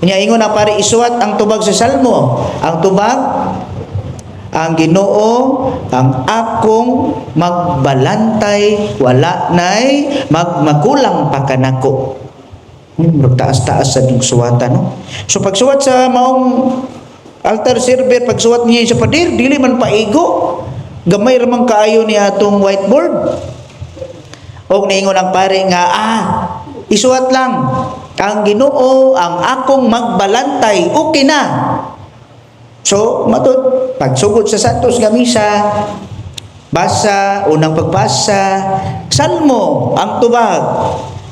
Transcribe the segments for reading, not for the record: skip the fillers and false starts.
Nya ingon na pare isuwat ang tubag sa Salmo. Ang tubag, ang Ginoo ang akong magbalantay, wala nay magmakulang pa kanako. Taas-taas sa suwatan, no? So pagsuwat sa maong altar server, pagsuwat niya sa pader, dili man paigo. Gamay ramang kaayo ni atong whiteboard. Og niingon ang pare nga, isuwat lang, ang Ginoo ang akong magbalantay, okay na. So, matud, pagsugod sa Santos nga misa, basa, unang pagbasa, Salmo, ang tubag.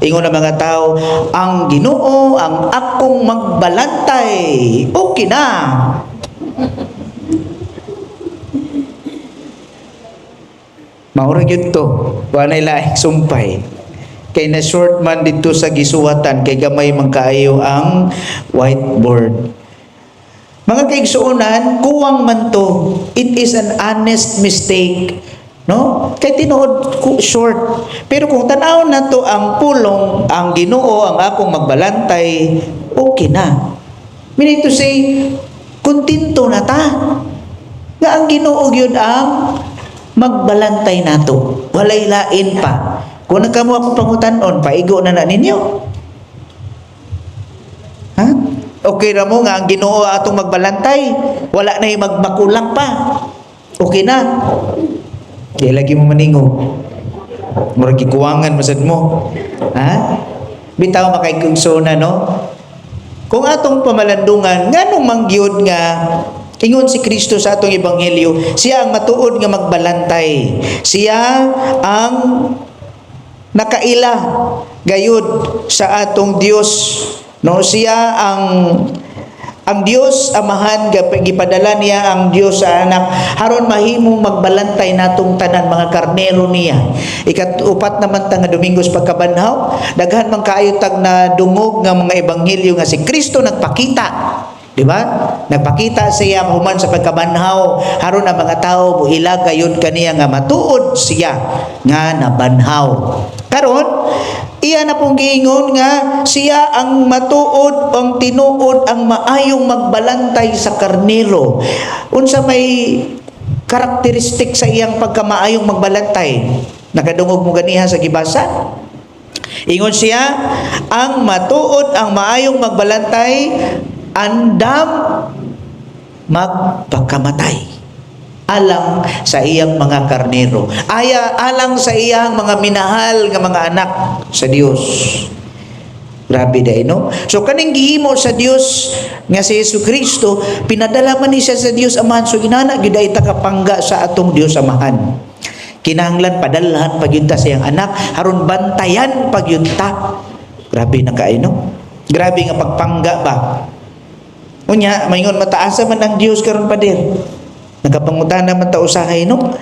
Ingon na mga tao, ang Ginoo ang akong magbalantay, okay na. Maura yun to, wanay laing sumpay. Kay na short man dito sa gisuwatan, kay gamay man kaayo ang whiteboard. Mga kaigsuonan, kuwang man to. It is an honest mistake. No? Kay tinuod short. Pero kung tanaw na to ang pulong, ang Ginoo ang akong magbalantay, okay na. Meaning to say, kontento na ta. Nga ang Ginoo yun ang magbalantay na to. Walay lain pa. Kung nagkamo akong pangutanon, paigo na ninyo. Ha? Okay na mo nga ang Ginoo atong magbalantay, wala na yung magmakulang pa. Okay na. Kaya lagi mo maningo. Murag gikuwangan masad mo. Ha? Bitaw makaigugso na, no? Kung atong pamalandungan, nganong mangyod nga ingon si Kristo sa atong ebanghelyo, siya ang matuod nga magbalantay. Siya ang nakaila gayud sa atong Dios. No, siya ang Dios amahan gipadala niya ang Dios sa anak haron mahimong magbalantay natong tanan mga karnero niya. Ikatupat naman ta nga Domingos pagkabanhaw, daghan man kaayo tag na dungog nga mga ebanghelyo nga si Kristo nagpakita. Di ba? Nagpakita siya human sa pagkabanhaw haron ang mga tao buhilag gayud kaniya nga matuod siya nga nabanhaw. Karon iya na pong giingon nga siya ang matuod, ang tinuod, ang maayong magbalantay sa karnero. Unsa may karakteristik sa iyang pagkamaayong magbalantay? Nakadungog mo ganiha sa gibasa? Ingon siya, ang matuod, ang maayong magbalantay, andam magpakamatay. Alang sa iyang mga karnero. Alang sa iyang mga minahal nga mga anak sa Dios. Grabe day, no? So kaning gihimo sa Dios nga si Jesucristo, pinadala man ni siya sa Dios Amahan. So inana gyud ay takapangga sa atong Dios Amahan. Kinahanglan padalhan pagyud ta sa iyang anak aron bantayan pagyud ta. Grabe na kaayo, no? Grabe nga pagpangga ba. Unya, maingon mataasa man ang Dios karon pader. Nagkapangutan naman ta usahay, no?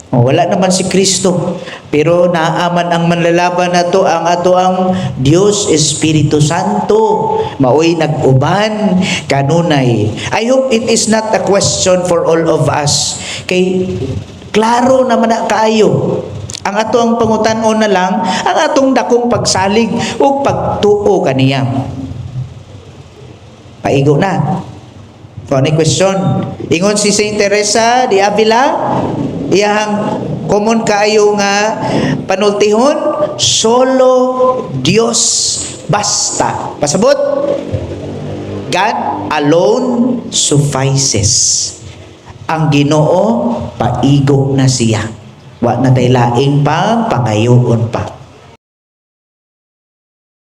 Wala naman si Kristo. Pero naaman ang manlalaban na to ang ato ang Dios Espiritu Santo. Maoy nag-uban kanunay. I hope it is not a question for all of us. Kay klaro naman na kaayo. Ang ato ang pangutan-on na lang, ang atong dakong pagsalig o pagtuo kaniya. Paigo na. Kung ano question? Ingon si Saint Teresa de Avila, iyang common kaayo nga panultihon, solo Dios basta. Pasabot? God alone suffices. Ang Ginoo paigo na siya. Wa na tay laing pang pangayoon pa.